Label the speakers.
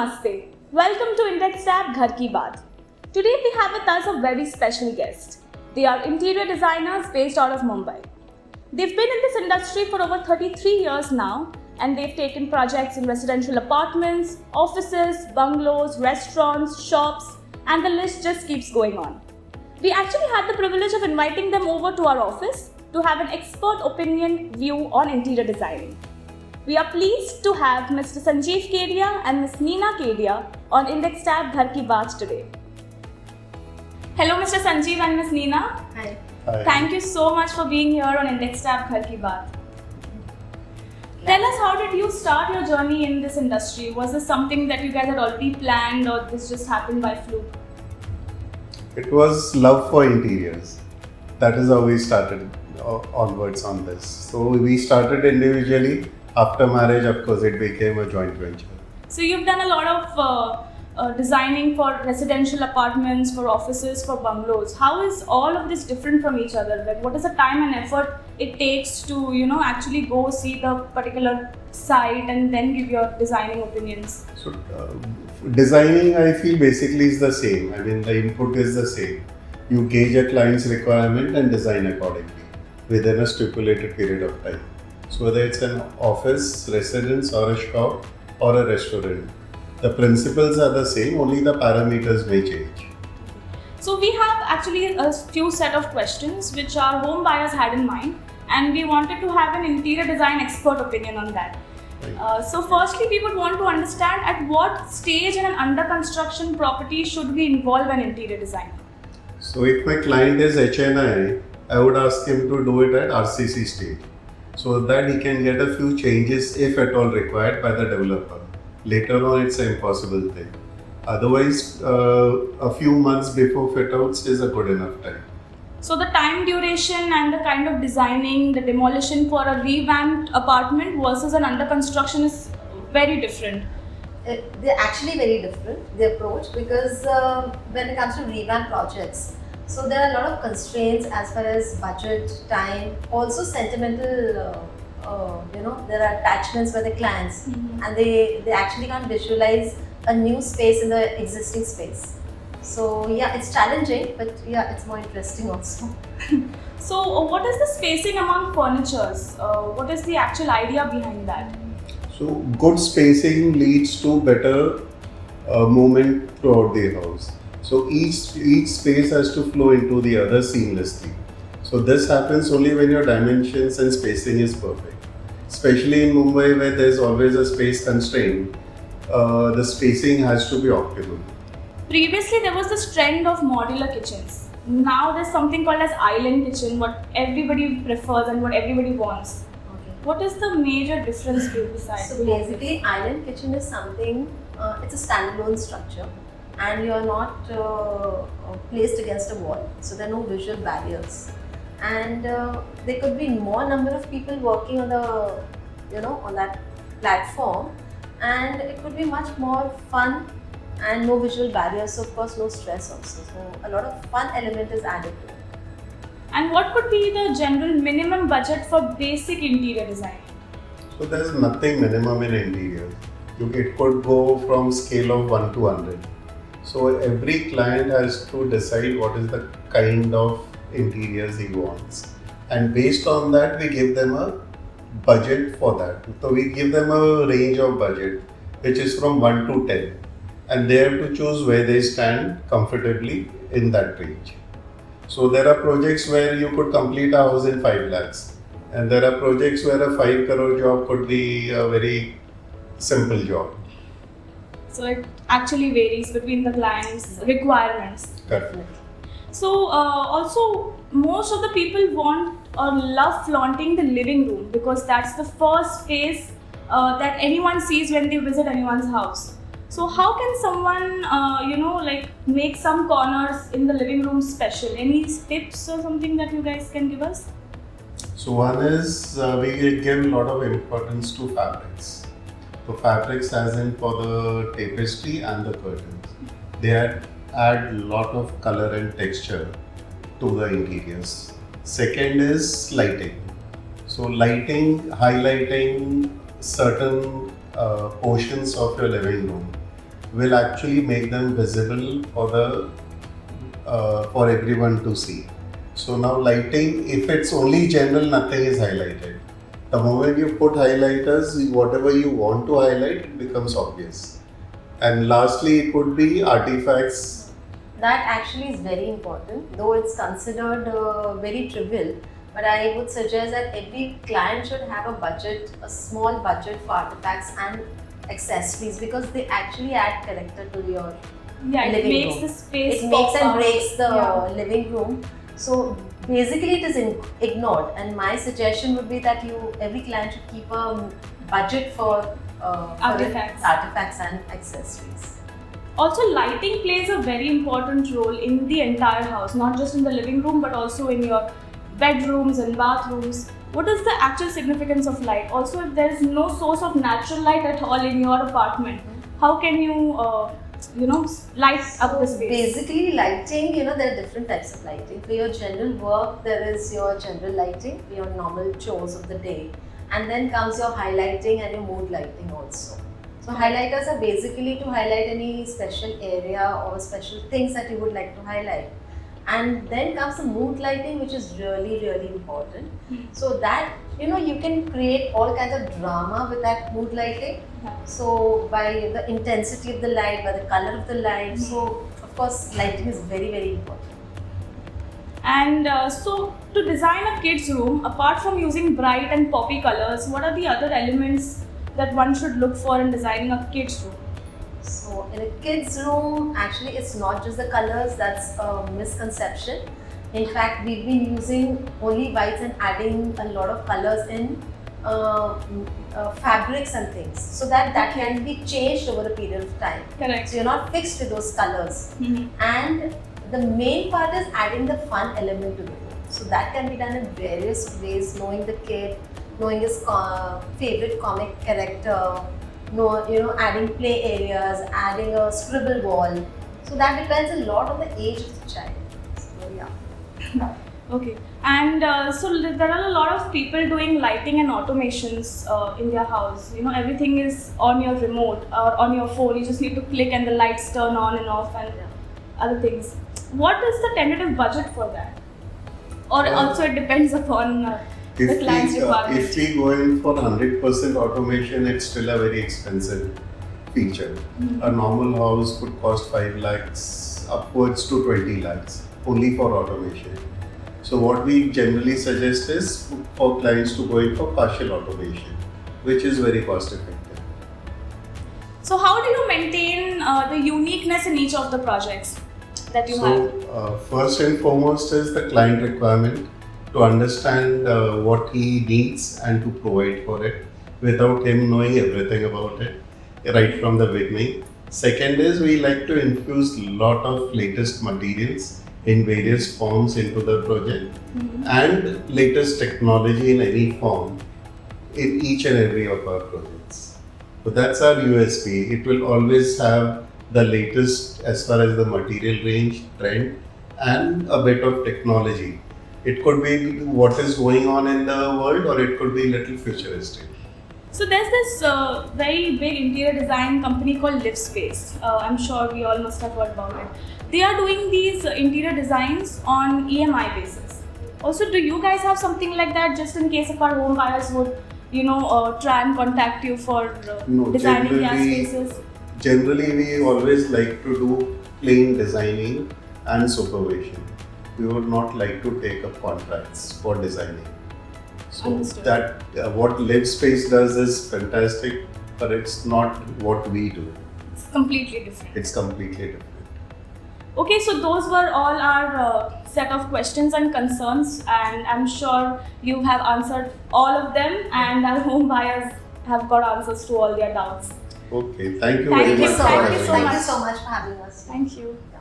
Speaker 1: Namaste. Welcome to IndexTap Ghar Ki Baat. Today we have with us a very special guest. They are interior designers based out of Mumbai. They've been in this industry for over 33 years now, and they've taken projects in residential apartments, offices, bungalows, restaurants, shops, and the list just keeps going on. We actually had the privilege of inviting them over to our office to have an expert opinion view on interior designing. We are pleased to have Mr. Sanjeev Kedia and Ms. Neena Kedia on IndexTap Ghar Ki Baat today. Hello Mr. Sanjeev and Ms. Neena.
Speaker 2: Hi.
Speaker 3: Hi.
Speaker 1: Thank you so much for being here on IndexTap Ghar Ki Baat. Tell us, how did you start your journey in this industry? Was this something that you guys had already planned, or this just happened by fluke?
Speaker 3: It was love for interiors. That is how we started onwards on this. So we started individually. After marriage, of course, it became a joint venture.
Speaker 1: So you've done a lot of designing for residential apartments, for offices, for bungalows. How is all of this different from each other? Like, what is the time and effort it takes to, actually go see the particular site and then give your designing opinions?
Speaker 3: So designing, I feel, basically is the same. I mean, the input is the same. You gauge a client's requirement and design accordingly within a stipulated period of time. So whether it's an office, residence, or a shop, or a restaurant, the principles are the same, only the parameters may change.
Speaker 1: So we have actually a few set of questions which our home buyers had in mind, and we wanted to have an interior design expert opinion on that. So firstly, we would want to understand at what stage in an under construction property should we involve an interior designer?
Speaker 3: So if my client is HNI, I would ask him to do it at RCC stage, so that he can get a few changes if at all required by the developer. Later on, it's an impossible thing. Otherwise, a few months before fit outs is a good enough time.
Speaker 1: So the time duration and the kind of designing, the demolition for a revamped apartment versus an under construction is very different.
Speaker 2: They're actually very different, the approach, because when it comes to revamp projects, so there are a lot of constraints as far as budget, time, also sentimental, there are attachments by the clients, and they actually can't visualize a new space in the existing space. So yeah, it's challenging, but yeah, it's more interesting also.
Speaker 1: So what is the spacing among furnitures? What is the actual idea behind that?
Speaker 3: So good spacing leads to better movement throughout the house. So each space has to flow into the other seamlessly. So this happens only when your dimensions and spacing is perfect. Especially in Mumbai, where there is always a space constraint, the spacing has to be optimal.
Speaker 1: Previously, there was this trend of modular kitchens. Now there's something called as island kitchen, what everybody prefers and what everybody wants.
Speaker 2: Okay.
Speaker 1: What is the major difference besides?
Speaker 2: So basically, island kitchen is something, it's a standalone structure, and you are not placed against a wall, so there are no visual barriers. And there could be more number of people working on the, on that platform, and it could be much more fun and no visual barriers. So of course, no stress also. So a lot of fun element is added to it.
Speaker 1: And what could be the general minimum budget for basic interior design?
Speaker 3: So there is nothing minimum in interior. It could go from scale of 1 to 100. So every client has to decide what is the kind of interiors he wants, and based on that we give them a budget for that. So we give them a range of budget which is from 1 to 10, and they have to choose where they stand comfortably in that range. So there are projects where you could complete a house in 5 lakhs, and there are projects where a 5 crore job could be a very simple job.
Speaker 1: So it actually varies between the client's requirements.
Speaker 3: Correct.
Speaker 1: So also most of the people want or love flaunting the living room, because that's the first space that anyone sees when they visit anyone's house. So how can someone make some corners in the living room special? Any tips or something that you guys can give us?
Speaker 3: So one is we give a lot of importance to fabrics. So fabrics as in for the tapestry and the curtains. They add a lot of color and texture to the interiors. Second is lighting. So highlighting certain portions of your living room will actually make them visible for everyone to see. So now lighting, if it's only general, nothing is highlighted. The moment you put highlighters, whatever you want to highlight, it becomes obvious. And lastly, it would be artifacts.
Speaker 2: That actually is very important, though it's considered very trivial. But I would suggest that every client should have a budget, a small budget for artifacts and accessories, because they actually add character to your
Speaker 1: Yeah, it
Speaker 2: living
Speaker 1: makes
Speaker 2: room.
Speaker 1: the space.
Speaker 2: It makes
Speaker 1: pop
Speaker 2: and
Speaker 1: out.
Speaker 2: breaks the
Speaker 1: Yeah.
Speaker 2: living room. So basically, it is ignored. And my suggestion would be that every client should keep a budget for artifacts and accessories.
Speaker 1: Also, lighting plays a very important role in the entire house, not just in the living room, but also in your bedrooms and bathrooms. What is the actual significance of light? Also, if there is no source of natural light at all in your apartment, how can you, light up the space?
Speaker 2: Basically, lighting, there are different types of lighting. For your general work, there is your general lighting, for your normal chores of the day. And then comes your highlighting and your mood lighting also. So highlighters are basically to highlight any special area or special things that you would like to highlight. And then comes the mood lighting, which is really, really important. So that, you can create all kinds of drama with that mood lighting. So by the intensity of the light, by the color of the light. So of course, lighting is very, very important.
Speaker 1: And so, to design a kid's room, apart from using bright and poppy colors, what are the other elements that one should look for in designing a kid's room?
Speaker 2: So in a kid's room, actually it's not just the colors, that's a misconception. In fact, we've been using only whites and adding a lot of colors in fabrics and things, so that can be changed over a period of time.
Speaker 1: Correct.
Speaker 2: So you're not fixed to those colors. And the main part is adding the fun element to the room. So that can be done in various ways, knowing the kid, knowing his favorite comic character, adding play areas, adding a scribble wall. So that depends a lot on the age of the child. So yeah.
Speaker 1: Okay. And so there are a lot of people doing lighting and automations in their house. Everything is on your remote or on your phone. You just need to click and the lights turn on and off and other things. What is the tentative budget for that? Or also it depends upon the client's requirement.
Speaker 3: If we go in for 100% automation, it's still a very expensive feature. A normal house could cost 5 lakhs upwards to 20 lakhs only for automation. So what we generally suggest is for clients to go in for partial automation, which is very cost effective.
Speaker 1: So how do you maintain the uniqueness in each of the projects that you have?
Speaker 3: First and foremost is the client requirement, to understand what he needs and to provide for it without him knowing everything about it right from the beginning. Second is we like to infuse a lot of latest materials in various forms into the project and latest technology in any form in each and every of our projects. So that's our USP. It will always have the latest as far as the material range, trend, and a bit of technology. It could be what is going on in the world, or it could be little futuristic.
Speaker 1: So there's this very big interior design company called LiveSpace. I'm sure we all must have heard about it. They are doing these interior designs on EMI basis. Also, do you guys have something like that, just in case if our home buyers would, try and contact you for designing their spaces?
Speaker 3: Generally, we always like to do plain designing and supervision. We would not like to take up contracts for designing. So
Speaker 1: Understood.
Speaker 3: that what LiveSpace does is fantastic, but it's not what we do.
Speaker 1: It's completely different.
Speaker 3: It's completely different.
Speaker 1: Okay, so those were all our set of questions and concerns, and I'm sure you have answered all of them, and our home buyers have got answers to all their doubts.
Speaker 3: Okay, thank you
Speaker 1: Thank
Speaker 3: very
Speaker 1: you
Speaker 3: much.
Speaker 1: so much.
Speaker 2: Thank you so much for having us.
Speaker 1: Thank you.
Speaker 2: Yeah.